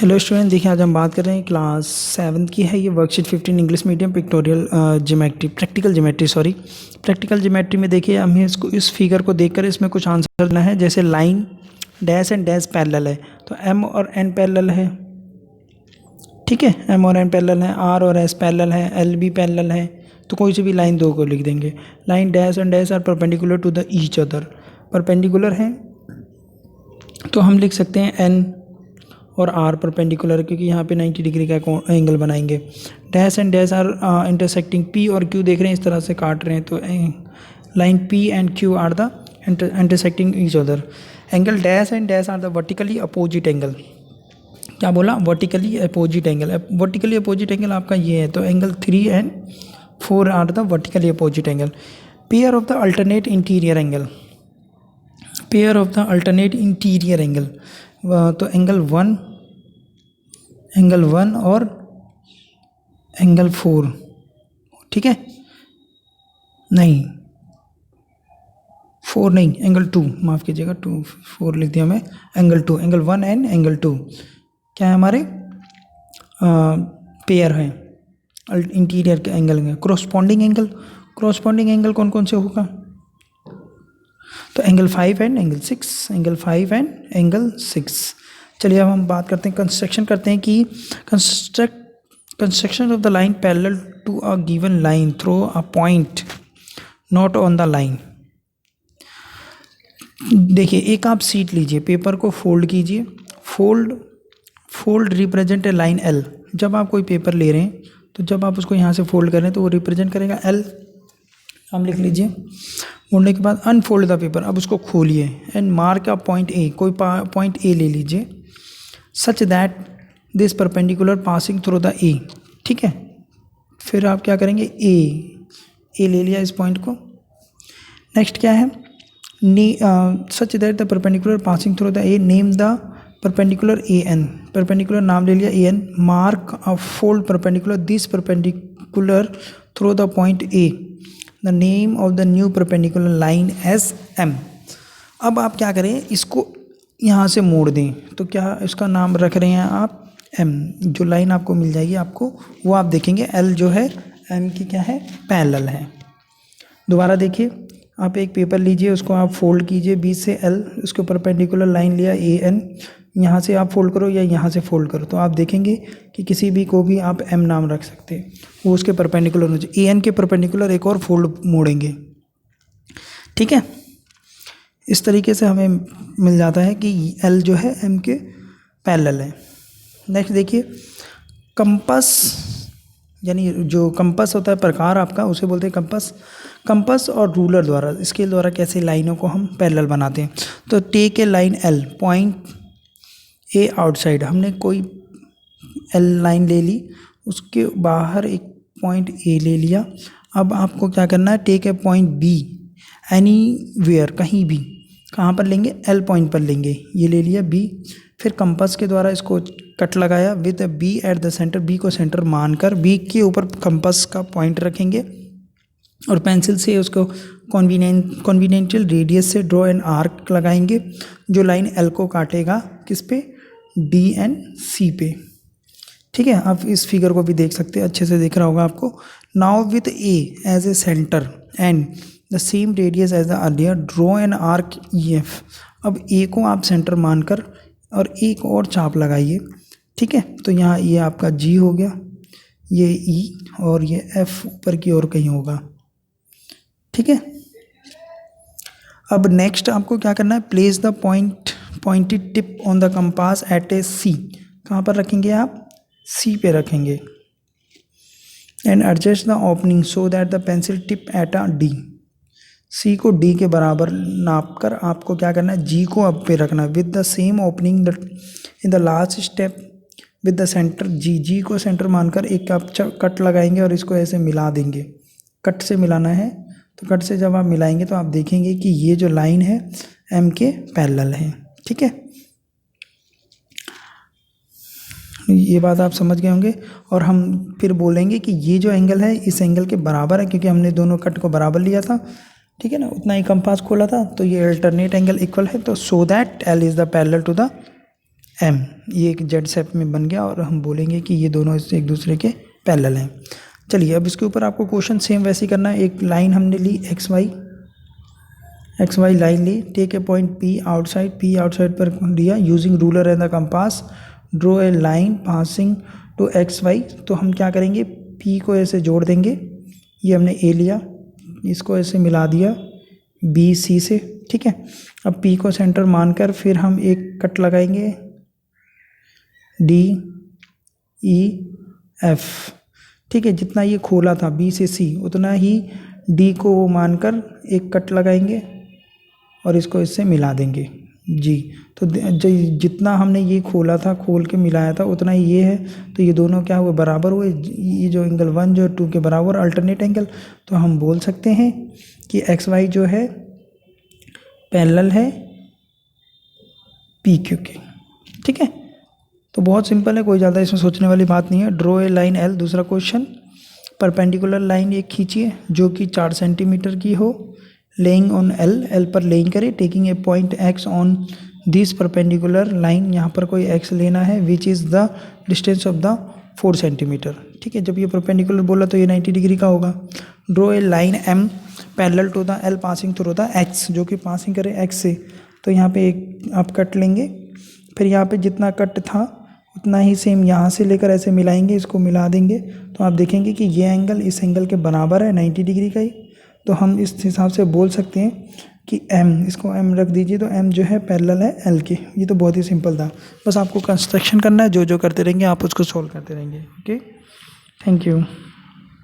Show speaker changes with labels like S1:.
S1: Hello student, देखिए आज हम बात कर रहे हैं क्लास 7 की है। ये worksheet 15 English medium pictorial geometry practical geometry में देखिए हमें इसको इस फिगर को देखकर इसमें कुछ आंसर देना है। जैसे line dash and dash parallel है तो एम और एन पैरेलल है, ठीक है। एम और एन पैरेलल है, आर और एस पैरेलल है, एल भी पैरेलल है। तो कोई सी भी लाइन दो को लिख देंगे। Line dash and dash are perpendicular to the each other, perpendicular हैं तो हम लिख सकते हैं एन और आर परपेंडिकुलर, क्योंकि यहाँ पे 90 डिग्री का एंगल बनाएंगे। Dash and dash are intersecting, P और क्यू देख रहे हैं इस तरह से काट रहे हैं तो line P and Q are the intersecting each other. Angle dash and dash are the vertically opposite angle. क्या बोला? Vertically opposite angle. Vertically opposite angle आपका ये है, तो angle 3 and 4 are the vertically opposite angle. Pair of the alternate interior angle, pair of the alternate interior angle, तो angle 1 और angle 4, ठीक है। नहीं 4 नहीं, एंगल 2, माफ़ कीजिएगा 2 4 लिख दिया मैं। एंगल 2, एंगल 1 एंड एंगल 2 क्या है हमारे पेयर हैं इंटीरियर के एंगल में। क्रॉसपॉन्डिंग एंगल कौन कौन से होगा? तो angle 5 and angle 6, angle 5 and angle 6। चलिए अब हम बात करते हैं, कंस्ट्रक्शन करते हैं कि construction of the line parallel to a given line through a point not on the line. देखिए एक आप सीट लीजिए, पेपर को फोल्ड कीजिए, fold represent a line L. जब आप कोई पेपर ले रहे हैं तो जब आप उसको यहाँ से फोल्ड कर रहे हैं तो वो रिप्रेजेंट करेगा एल। हम लिख लीजिए। मोड़ने के बाद अनफोल्ड द पेपर, अब उसको खोलिए and mark a point A, कोई पॉइंट ए ले लीजिए, such that this perpendicular passing through the ए, ठीक है। फिर आप क्या करेंगे? ए ले लिया इस पॉइंट को। नेक्स्ट क्या है? Such that the perpendicular passing through the A, name the perpendicular A N, perpendicular नाम ले लिया A N. Mark a fold perpendicular this perpendicular through the point A, the name of the new perpendicular line S M. अब आप क्या करें? इसको यहाँ से मोड़ दें, तो क्या इसका नाम रख रहे हैं आप एम। जो लाइन आपको मिल जाएगी आपको वो आप देखेंगे एल जो है एम की क्या है? पैरेलल है। दोबारा देखिए, आप एक पेपर लीजिए, उसको आप फोल्ड कीजिए बीच से एल, उसके परपेंडिकुलर लाइन लिया ए एन, यहाँ से आप फोल्ड करो या यहाँ से फोल्ड करो तो आप देखेंगे कि किसी भी को भी आप एम नाम रख सकते हैं, वो उसके परपेंडिकुलर हो जाए। ए एन के परपेंडिकुलर एक और फोल्ड मोड़ेंगे, ठीक है। इस तरीके से हमें मिल जाता है कि एल जो है एम के पैरेलल है। नेक्स्ट देखिए, कंपास, यानी जो कंपास होता है प्रकार आपका, उसे बोलते हैं कंपास और रूलर द्वारा, स्केल द्वारा कैसे लाइनों को हम पैरेलल बनाते हैं। तो take a line L, point A outside, हमने कोई एल लाइन ले ली, उसके बाहर एक पॉइंट ए ले लिया। अब आपको क्या करना है? Take a point B anywhere, कहीं भी, कहाँ पर लेंगे? एल पॉइंट पर लेंगे। ये ले लिया बी, फिर कंपास के द्वारा इसको कट लगाया with B at the centre, B को सेंटर मानकर बी के ऊपर कंपास का पॉइंट रखेंगे और पेंसिल से उसको कॉन्वीनियंशियल रेडियस से ड्रॉ एन आर्क लगाएंगे जो लाइन एल को काटेगा किस पे? डी एंड सी पे, ठीक है। आप इस फिगर को भी देख सकते हैं, अच्छे से दिख रहा होगा आपको। Now with A as a centre and the same radius as the earlier draw an arc E F. अब ए को आप सेंटर मानकर और एक और चाप लगाइए, ठीक है। तो यहाँ ये आपका जी हो गया, ये ई और ये एफ ऊपर की ओर कहीं होगा, ठीक है। अब नेक्स्ट आपको क्या करना है? Place the pointed tip on the compass at a C, कहाँ पर रखेंगे आप? सी पे रखेंगे। And adjust the opening so that the pencil tip at a D, C को डी के बराबर नाप कर आपको क्या करना है? जी को अब पे रखना है with the same opening in the last step with the centre G. G को सेंटर मानकर एक आप कट लगाएंगे और इसको ऐसे मिला देंगे। कट से मिलाना है, तो कट से जब आप मिलाएंगे तो आप देखेंगे कि ये जो लाइन है एम के पैरेलल है, ठीक है। ये बात आप समझ गए होंगे। और हम फिर बोलेंगे कि ये जो एंगल है इस एंगल के बराबर है, क्योंकि हमने दोनों कट को बराबर लिया था, ठीक है ना, उतना ही कंपास खोला था, तो ये अल्टरनेट एंगल इक्वल है। तो so that L is the parallel to the M, ये एक जेड शेप में बन गया और हम बोलेंगे कि ये दोनों एक दूसरे के पैरेलल हैं। चलिए अब इसके ऊपर आपको क्वेश्चन सेम वैसे ही करना है। एक लाइन हमने ली एक्स वाई लाइन ली, take a point P outside पर दिया, using ruler and the compass draw a line passing to X Y. तो हम क्या करेंगे, पी को ऐसे जोड़ देंगे, ये हमने ए लिया, इसको ऐसे मिला दिया बी सी से, ठीक है। अब पी को सेंटर मानकर फिर हम एक कट लगाएंगे डी ई एफ, ठीक है। जितना ये खोला था बी से सी उतना ही डी को वो मानकर एक कट लगाएंगे और इसको इससे मिला देंगे जी। तो जितना हमने ये खोला था, खोल के मिलाया था, उतना ही ये है। तो ये दोनों क्या हुए, बराबर हुए। ये जो एंगल 1 जो 2 के बराबर अल्टरनेट एंगल, तो हम बोल सकते हैं कि एक्स वाई जो है पैरेलल है पी क्यू के, ठीक है। तो बहुत सिंपल है, कोई ज़्यादा इसमें सोचने वाली बात नहीं है। ड्रॉ ए लाइन एल, दूसरा क्वेश्चन, परपेंडिकुलर लाइन एक खींचिए जो कि 4 सेंटीमीटर की हो, लेइंग ऑन एल पर लेइंग करे, taking a point x on this perpendicular line, यहाँ पर कोई एक्स लेना है, which is the distance of the 4 centimetre, ठीक है। जब ये परपेंडिकुलर बोला तो ये 90 डिग्री का होगा। Draw a line M parallel to the L passing through the X, जो कि पासिंग करे एक्स से। तो यहाँ पे एक आप कट लेंगे, फिर यहाँ पे जितना कट था उतना ही सेम यहाँ से लेकर ऐसे मिलाएंगे, इसको मिला देंगे। तो आप देखेंगे कि ये एंगल इस एंगल के बराबर है, 90 डिग्री का ही। तो हम इस हिसाब से बोल सकते हैं कि एम, इसको एम रख दीजिए, तो एम जो है पैरेलल है एल के। ये तो बहुत ही सिंपल था, बस आपको कंस्ट्रक्शन करना है, जो जो करते रहेंगे आप उसको सोल्व करते रहेंगे। Okay, thank you.